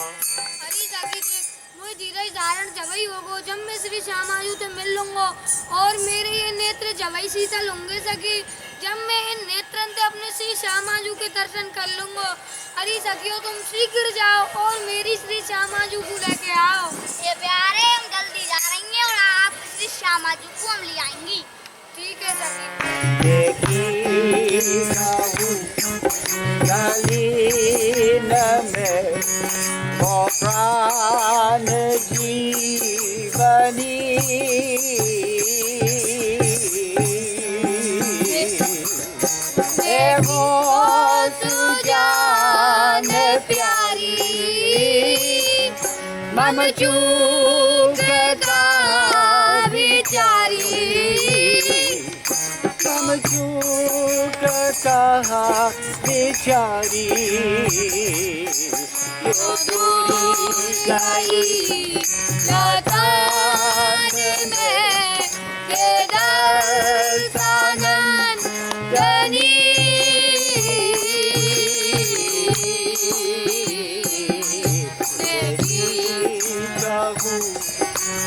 हरी सखी देख मुझे धीरज धारण जबई होगो जब मैं श्री श्यामाजू से मिल लूंगो और मेरे ये नेत्र जबई शीतल होंगे सखी जब मैं इन नेत्रन से अपने श्री श्यामाजू के दर्शन कर लूंगो। हरी सखियों तुम शीघ्र जाओ और मेरी श्री श्यामाजू को लेके आओ। ये प्यारे हम जल्दी जा रही हैं और आप श्री श्यामाजू को हम ले आएंगी। ठीक है सखी। प्राण जीवनी वो सुजान प्यारी मम चूकता विचारी मम चूकता विचारी जो दूर गई लतान में के दर्शनन जनी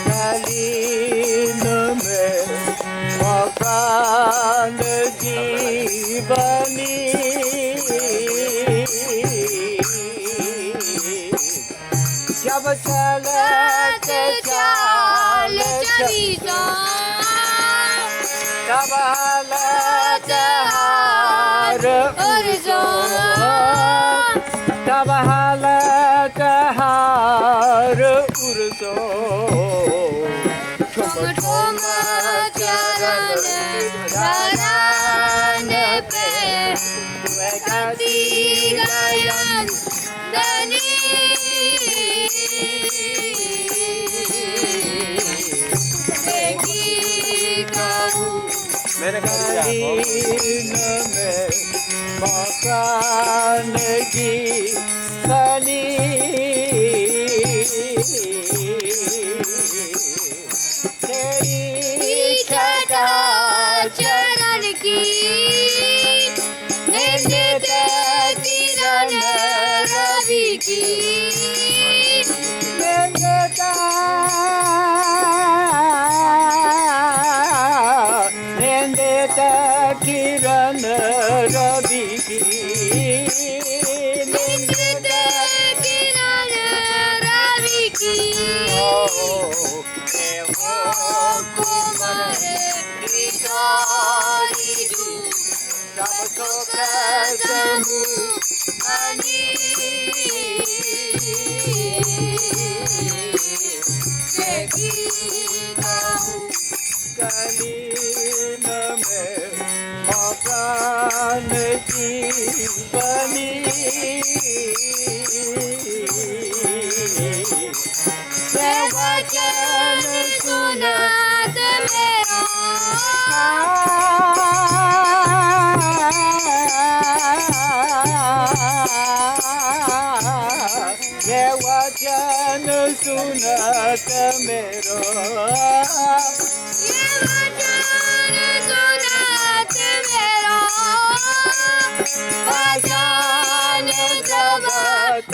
नलीन में प्राण जीवनी जब चलत चाल चली तब हालत हार उर्जो तब हालत हार उर्जो ठुम ठुम चरण धरान पे गति गयन दनी नलीन में मकान की बनी तेरी छटा चरण की निंदित किरण रवि की किरण रवि की निंदित किरण रवि की कुमार किशोरी जू सब सुख समूहनी कलीन में मकान जीवनी वचन सुनात मेरो ये वचन सुनत मेरो ये वचन सुनात मेरो वचन जबत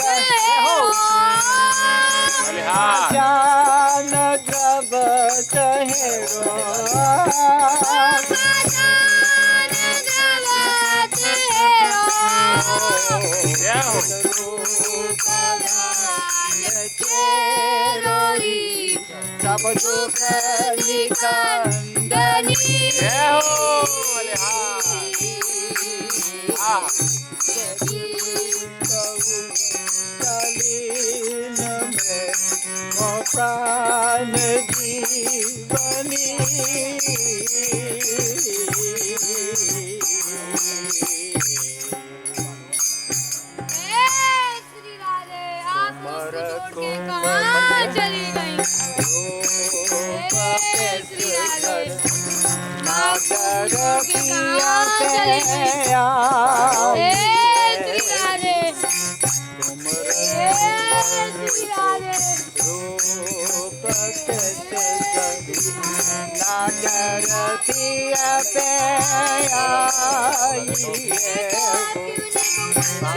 हो जान जबत हेरो वचन जबत चेरोरी सब दुख निकंदनी कलीन में प्राण जीवनी श्री राधे आप मुझको छोड़ के कहाँ चली गई? श्री राधे नागर पिया चली गई? पे श्री राधे तुम श्री राधे। रूप कैसे नागर पिया पे आई है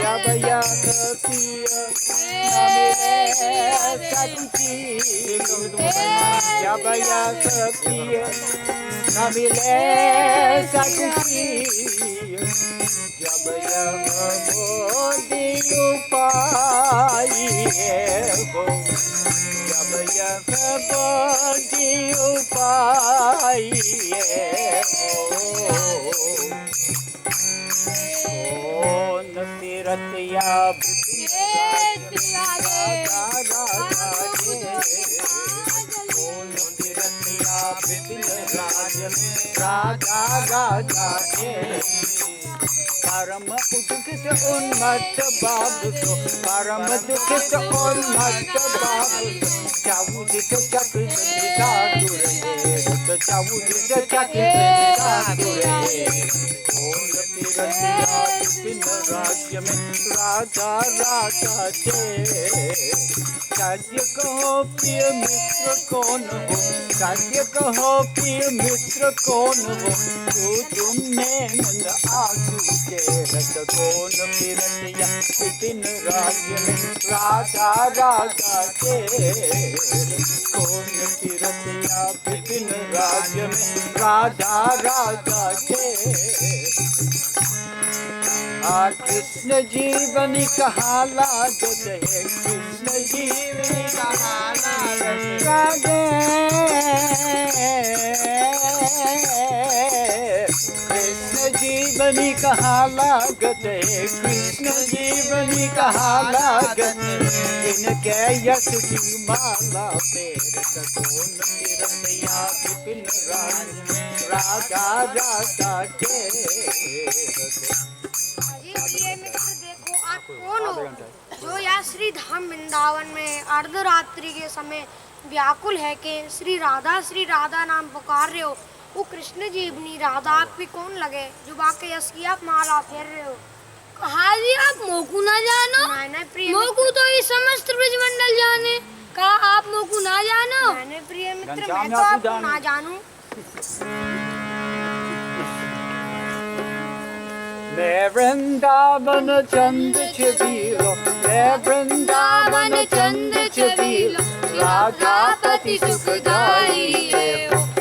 जब याद पिया न मिले सच्ची जब याद पिया न मिले सच्ची जब यह मोदी उपाई है हो जब यह मोदी उपाई है हो कौन तीरथिया राजा राजा के परम उद्गित उन्मत्त बाबू परम दुखित उन्मत्त बाबू चाउदित चक्र साधुर चाउदित चक्र साधुर विपिन राज्य में राजा राजा के साध्य कहो प्रिय मित्र कौन हो साध्य कहो प्रिय मित्र कौन हो तू तुमने मंद आंसू के रत कौन फिरतिया विपिन राज्य में राजा राजा के कौन फिरतिया विपिन राज्य में राजा राजा के कृष्ण जीवन कहा लागत है कृष्ण जीवन कहा लागत कृष्ण जीवन कहा लागत है कृष्ण जीवन कहा लागत इनके यश की माला पेर कौन किरतिया विपिन राजा राजा के देखो आप कौन हो जो यहाँ श्री धाम वृंदावन में अर्धरात्रि के समय व्याकुल है कि श्री राधा नाम पुकार रहे हो। वो कृष्ण जीवनी राधा आप भी कौन लगे जो बाकी यश की आप माला फेर रहे हो। कहा जी आप मोकू ना जानो मैंने प्रिय मोकू तो ये समस्त ब्रजमंडल जाने कहा आप मोकू ना जानो मैंने प्रिय मित्र मैं तो आपको ना जानू। मैं वृंदावन चंद छबीलो मैं वृंदावन चंद छबीलो राधापति सुखदाई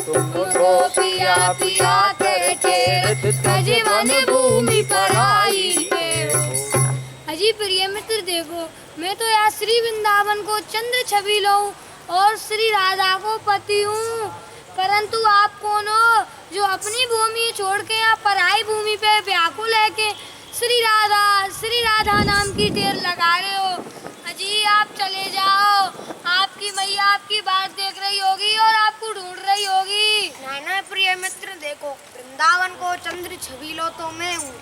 तुमको पिया पिया कर चेत जीवन भूमि पर आई। अजी प्रिय मित्र देखो मैं तो यार श्री वृंदावन को चंद्र छबीलो और श्री राधा को पति हूँ परंतु आप कौन हो जो अपनी भूमि छोड़ के यहाँ पराई भूमि पे व्याकुल है कि श्री राधा नाम की ढेर लगा रहे हो। अजी आप चले जाओ आपकी मैया आपकी बात देख रही होगी और आपको ढूंढ रही होगी। नहीं प्रिय मित्र देखो वृंदावन को चंद्र छबीलो तो मैं हूँ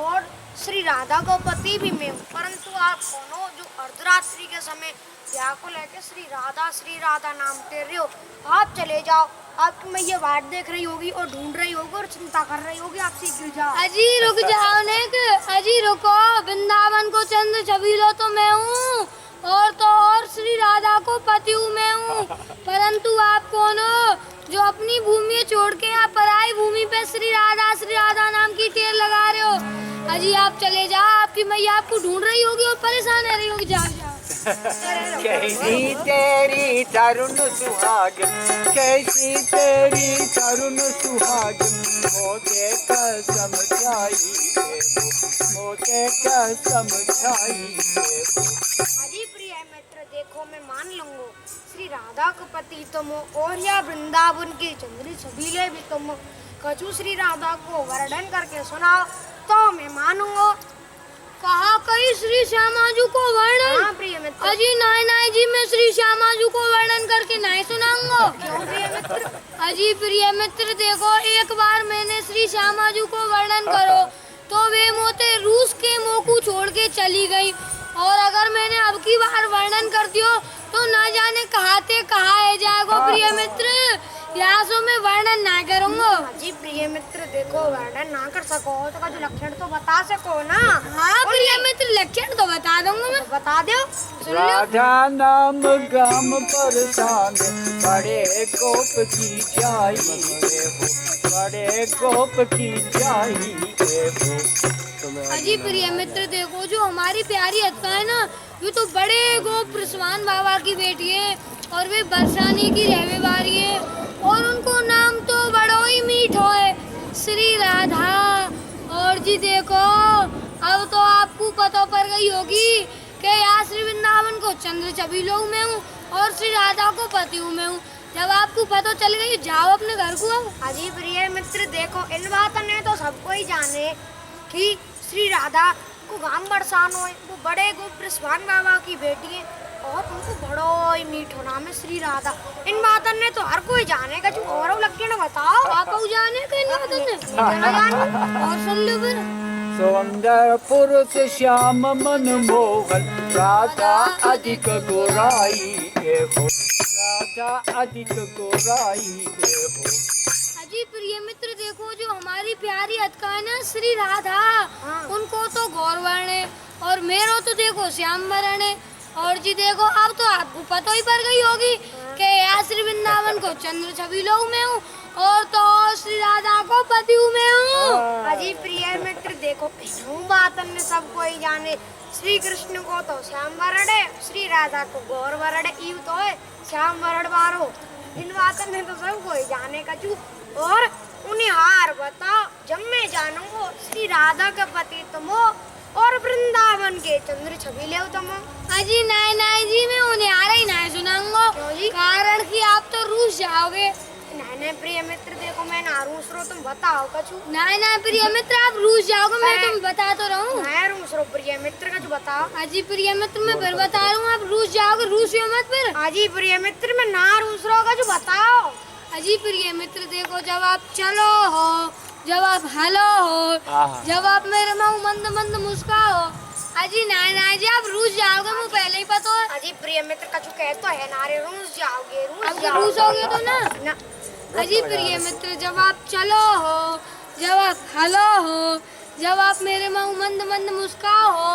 और श्री राधा को पति भी मैं हूँ परंतु आप कौन हो जो अर्धरात्रि के समय व्याकुल है कि श्री राधा नाम टेर रहे हो। आप चले जाओ आपकी मैया बाट देख रही होगी और ढूंढ रही होगी और चिंता कर रही होगी आपसे गिर जाओ। अजी रुक जाओ नेक अजी रुको वृंदावन को चंद्र छबीलो तो मैं हूँ और श्री राधा को पति हूँ मैं हूँ परंतु आप कौन हो जो अपनी भूमि छोड़ के आप पराई भूमि पे श्री राधा नाम की टेर लगा रहे हो। अजी आप चले जाओ आपकी मैया आपको ढूंढ रही होगी और परेशान रह रही होगी। जाओ कैसी तेरी तरुण सुहागिन कैसी तेरी तरुण सुहागिन मोते कसम खाई मोते कसम खाई। अजी प्रिय मित्र देखो मैं मान लूंगा श्री राधा का पति तुम और या वृंदावन के चंद्र छबीले भी तुम कछु श्री राधा को वर्णन करके सुनाओ तो मैं मानूंगा। कहा कई श्री श्यामाजू को वर्णन। हाँ प्रिय मित्र। अजी नाई जी मैं श्री श्यामाजू को वर्णन करके नहीं सुनाऊंगा। क्यों प्रिय मित्र? अजी प्रिय मित्र देखो एक बार मैंने श्री श्यामाजू को वर्णन करो तो वे मोते रूस के मोकू छोड़ के चली गई और अगर मैंने अब की बार वर्णन कर दियो तो ना जाने कहाँ है जाएगो। प्रिय मित्र यासो में वर्णन ना करूँगा। जी प्रिय मित्र देखो वर्णन ना कर सको तो का जो लक्षण तो बता सको ना। हाँ प्रिय मित्र लक्षण तो बता दूंगा मैं। बता दो। सुन लो। राधा नाम गाम परसान बड़े गोप की जाई हो, बड़े गोप की जाई हो। अजी प्रिय मित्र देखो जो हमारी प्यारी अतका है ना, ये तो बड़े गोप प्रसवान बाबा की बेटी है और वे बरसाने की रहने वाली है और उनको नाम तो बड़ा ही मीठा है, श्री राधा। और जी देखो अब तो आपको पता पड़ गई होगी कि यहाँ श्री वृंदावन को चंद्र छबीलों में हूँ और श्री राधा को पति हूँ मैं हूँ। जब आपको पता चल गई जाओ अपने घर को। अजी प्रिय मित्र देखो इन बातों ने तो सबको ही जाने कि श्री राधा को गांव बरसान हो, वो बड़े गोप्रस्वान बाबा की बेटी है और उनको बड़ो ही मीठो नाम है श्री राधा। इन बातों ने तो हर कोई जाने का, जो और लक्षण बताओ। आप जाने का इन बातों ने और सुन लो फिर। सुंदर पुरुष श्याम मन मोहन राधा अधिक गोराई हो, राधा अधिक गोराई हो। अजी प्रिय मित्र देखो जो हमारी प्यारी अतका है ना श्री राधा, उनको तो गौरवर्ण है और मेरो तो देखो श्याम वर्ण है। और जी देखो अब तो आपको पता ही पड़ गई होगी कि यहाँ श्री वृंदावन को चंद्र छबीलों में हूँ और तो श्री राधा को पति हूँ मैं हूँ। अजी प्रिय मित्र देखो बात ने सबको ही जाने, श्री कृष्ण को तो श्याम वरण है, श्री राधा को गौर वरण है, यू तो है श्याम वरण बारो। इन बातों ने तो सबको ही जाने का चू। और उन्हें हार बताओ जब मैं जानूंगा श्री राधा का पति तुम हो और वृंदावन के चंद्र छबीले हो तुम। अजी नहीं नहीं जी मैं उन्हें आ रही नहीं सुनाऊंगा, कारण कि आप तो रूस जाओगे। नहीं नहीं प्रिय मित्र देखो मैं ना रूस रो, तुम बताओ कछु। नहीं नहीं प्रिय मित्र आप रूस जाओगे, मैं तुम बता तो रहा हूँ। मैं रूस रो प्रिय मित्र कछु बताओ। अजी प्रिय मित्र मैं फिर बता रहा हूँ, आप रूस जाओगे, रूसियो मत फिर। अजी प्रिय मित्र मैं ना रूस रो कछु बताओ। अजी प्रिय मित्र देखो जब आप चलो हो, जब आप हलो हो, जब आप मेरे मुँह मंद मंद मुस्काओ। अजी नहीं नहीं जी आप रूस जाओगे, मुझे पहले ही पता है। अजी प्रिय मित्र कछु कह तो है नारे रूस जाओगे, अब रूस होगे तो ना। अजी प्रिय मित्र जब आप चलो हो, जब आप हलो हो, जब आप मेरे मुँह मंद मंद मुस्काओ हो।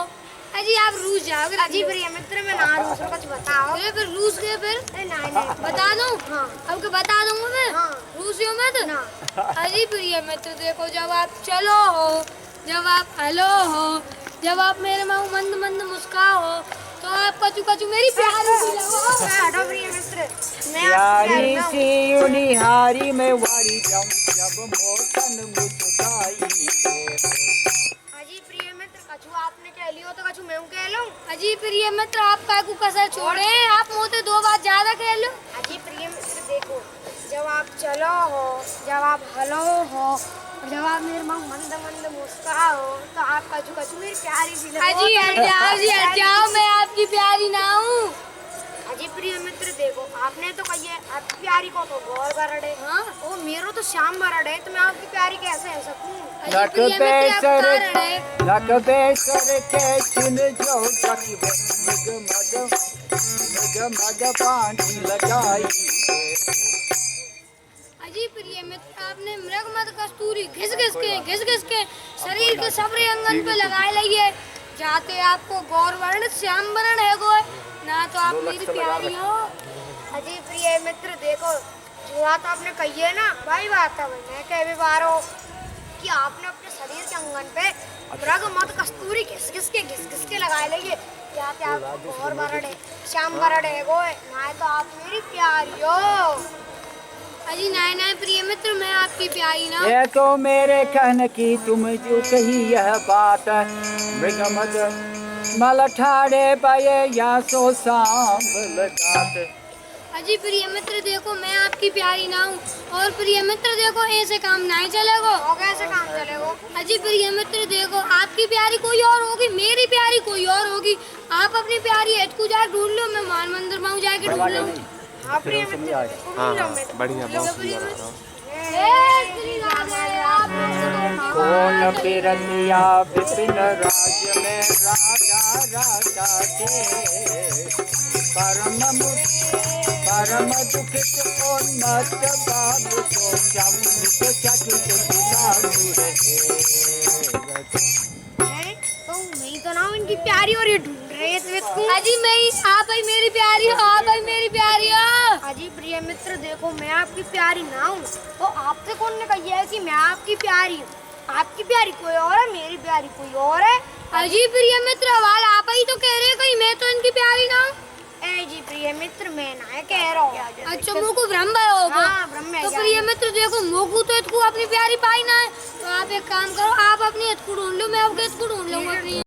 अजी आप रूस जाओगे। अजी प्रिय मित्र मैं ना रूस रो, कुछ बताओ। फिर रूस गए फिर नहीं बता दूं। हाँ अब के बता दूंगा मैं। हाँ रूसियो मत ना। अजी प्रिय मित्र देखो जब आप चलो हो, जब आप हलो हो, जब आप मेरे मुँह मंद मंद मुस्काओ हो तो आप कचू कचू मेरी प्यारी सी लगो। हटो प्रिय मित्र मैं प्यारी सी उनिहारी में वारी जाऊं जब मोटन मुस्काई। अजी प्रिय मित्र कछु आपने कह लियो तो कछु मैं कह लूं। अजी प्रिय मित्र आप काकू कसर छोड़े, आप मोते दो बात ज्यादा कह लो। अजी प्रिय मित्र देखो जब आप चलो हो, जब आप हलो हो, जब आप मेरे मुँह मंद मंद मुस्काओ तो आप कछु कछु मेरी प्यारी सी लगो। अजी हट जाओ मैं आपकी प्यारी ना हूँ। अजी प्रिय मित्र देखो आपने तो कही है आपकी प्यारी को तो गौर वरण है। हाँ ओ मेरो तो श्याम वरण है, तो मैं आपकी प्यारी कैसे है सकूं। लक बेसर के चिन जो जाकी मग पानी लगाई। अजी प्रिय मित्र आपने मृग मद कस्तूरी घिस घिस के शरीर के सबरे अंगन पे लगाए लइए, जाते आपको गौर वर्ण श्याम वर्ण है गो ना तो आप मेरी प्यारी हो। अजी प्रिय मित्र देखो जो बात आपने कही है ना वही बात है, मैं कह बार हो कि आपने अपने शरीर के अंगन पे मृग मद कस्तूरी घिस घिस के लगाए लइए, जाते आपको गौर वर्ण है श्याम वर्ण है गो ना तो आप मेरी प्यारी हो। अजी नहीं प्रिय मित्र मैं आपकी प्यारी ना। ये तो मेरे कहने की तुम जो कही यह बात मृगमद मल ठाड़े पाए या सो सांभ लगात। अजी प्रिय मित्र देखो मैं आपकी प्यारी ना हूँ और प्रिय मित्र देखो ऐसे काम नहीं चलेगा। कैसे काम चलेगा। अजी प्रिय मित्र देखो आपकी प्यारी कोई और होगी, मेरी प्यारी कोई और होगी। आप अपनी प्यारी एटकू जाए ढूंढ लो, मैं मान मंदिर में जाके ढूंढ लूँ। हाँ प्रिय मित्र बढ़िया कौन बिरनिया विपिन राज में राजा राजा के परम परम दुखित उन्नत बाबु तो चंद्रिक चकित दिलासुर हैं? तो मैं ही तो ना हूँ इनकी प्यारी और ये ढूंढ रहे हैं श्वेत को। अजी मैं ही, आप ही मेरी प्यारी हो, आप ही मेरी प्यारी हो। अजी प्रिय मित्र देखो मैं आपकी प्यारी ना हूँ तो आपसे कौन ने कही है कि मैं आपकी प्यारी हूँ? आपकी प्यारी कोई और है, मेरी प्यारी कोई और है। अजी प्रिय मित्र आवाज आप ही तो कह रहे हैं, कहीं मैं तो इनकी प्यारी ना हूँ। ए जी प्रिय मित्र मैं ना कह रहा हूँ। अच्छा मुझको भ्रम भयो होगा। हाँ, भ्रम है तो क्या? प्रिय मित्र देखो मोकू तो इसको अपनी प्यारी पाई ना है, तो आप एक काम करो, आप अपनी इसको ढूंढ लो, मैं आपके इसको ढूंढ लूंगा अपनी।